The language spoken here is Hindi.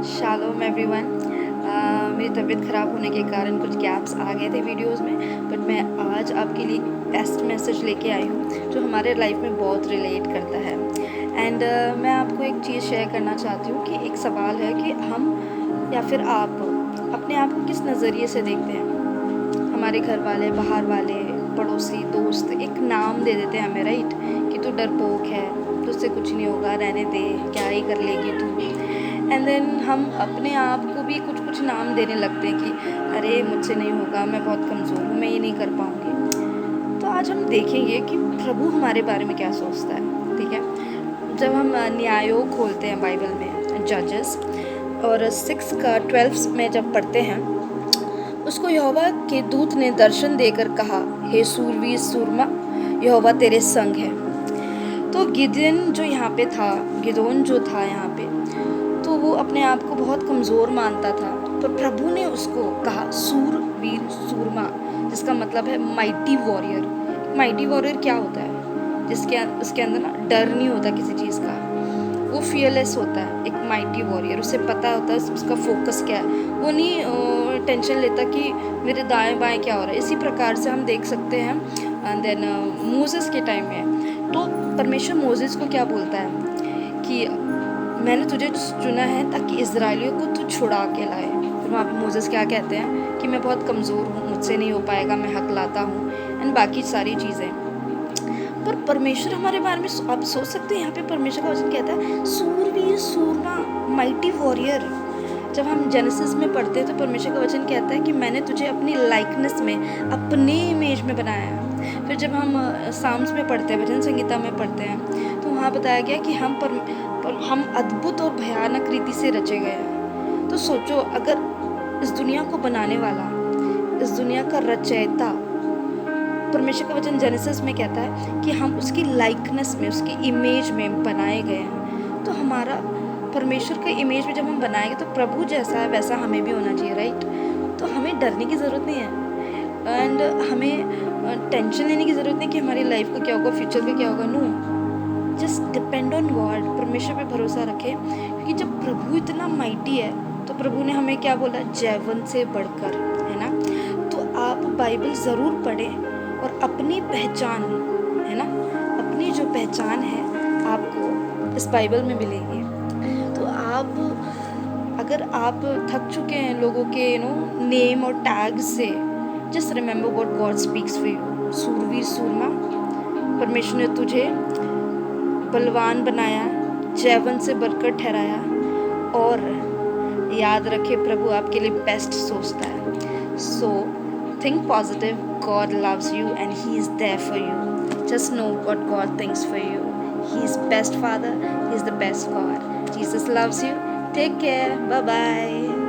Shalom everyone. मेरी तबीयत ख़राब होने के कारण कुछ गैप्स आ गए थे वीडियोस में, बट मैं आज आपके लिए बेस्ट मैसेज लेके आई हूँ जो हमारे लाइफ में बहुत रिलेट करता है। एंड मैं आपको एक चीज़ शेयर करना चाहती हूँ कि एक सवाल है कि हम या फिर आप अपने आप को किस नज़रिए से देखते हैं। हमारे घर वाले, बाहर वाले, पड़ोसी, दोस्त एक नाम दे देते हैं हमें, राइट, कि तू डरपोक है, तुझसे कुछ नहीं होगा, रहने दे, क्या ही कर लेगी तू। एंड देन हम अपने आप को भी कुछ कुछ नाम देने लगते हैं कि अरे मुझसे नहीं होगा, मैं बहुत कमज़ोर हूँ, मैं ये नहीं कर पाऊँगी। तो आज हम देखेंगे कि प्रभु हमारे बारे में क्या सोचता है, ठीक है। जब हम न्यायोग खोलते हैं बाइबल में, जजेस और 6 का 12 में जब पढ़ते हैं, उसको यहोवा के दूत ने दर्शन देकर कहा, हे सूरवीर सूरमा, यहोवा तेरे संग है। तो गिदोन जो यहाँ पे था, गिदोन जो था यहाँ पे, तो वो अपने आप को बहुत कमज़ोर मानता था, पर प्रभु ने उसको कहा सूरवीर सूरमा, जिसका मतलब है माइटी वॉरियर। माइटी वॉरियर क्या होता है? उसके अंदर ना डर नहीं होता किसी चीज़ का, वो फियरलेस होता है। एक माइटी वॉरियर, उसे पता होता है उसका फोकस क्या है, वो नहीं टेंशन लेता कि मेरे दाएं बाएं क्या हो रहा है। इसी प्रकार से हम देख सकते हैं एंड देन मोसेस के टाइम में, तो परमेश्वर मोसेस को क्या बोलता है कि मैंने तुझे चुना है ताकि इज़राइलियों को तू छुड़ा के लाए। फिर वहाँ पे मोसेस क्या कहते हैं कि मैं बहुत कमज़ोर हूँ, मुझसे नहीं हो पाएगा, मैं हकलाता हूँ एंड बाकी सारी चीज़ें। पर परमेश्वर हमारे बारे में आप सोच सकते हैं, यहाँ पे परमेश्वर का वचन कहता है सूरवीर सूरमा, माइटी वॉरियर। जब हम जेनेसिस में पढ़ते हैं तो परमेश्वर का वचन कहता है कि मैंने तुझे अपनी लाइकनेस में, अपने इमेज में बनाया है। फिर जब हम साम्स में पढ़ते हैं, भजन संगीता में पढ़ते हैं, तो वहाँ बताया गया कि हम अद्भुत और भयानक रीति से रचे गए हैं। तो सोचो, अगर इस दुनिया को बनाने वाला, इस दुनिया का रचयिता, परमेश्वर का वचन जेनेसिस में कहता है कि हम उसकी लाइकनेस में, उसकी इमेज में बनाए गए हैं, तो हमारा परमेश्वर के इमेज में जब हम बनाएंगे तो प्रभु जैसा है वैसा हमें भी होना चाहिए, राइट। तो हमें डरने की ज़रूरत नहीं है एंड हमें टेंशन लेने की ज़रूरत नहीं कि हमारी लाइफ का क्या होगा, फ्यूचर का क्या होगा। No, just depend on God, परमेश्वर पे भरोसा रखें, क्योंकि जब प्रभु इतना माइटी है तो प्रभु ने हमें क्या बोला, जैवन से बढ़कर, है ना। तो आप बाइबल ज़रूर पढ़ें और अपनी पहचान, है ना, अपनी जो पहचान है आपको इस बाइबल में मिलेगी। तो अगर आप थक चुके हैं लोगों के नेम और टैग से, just remember what God speaks for you. सूरवीर सूरमा, परमेश्वर ने तुझे बलवान बनाया, जैवन से बढ़कर ठहराया, और याद रखे प्रभु आपके लिए बेस्ट सोचता है। सो think positive, God loves you and He is there for you. Just know what God thinks for you. He is best Father, He is the best God. Jesus loves you. Take care. Bye bye.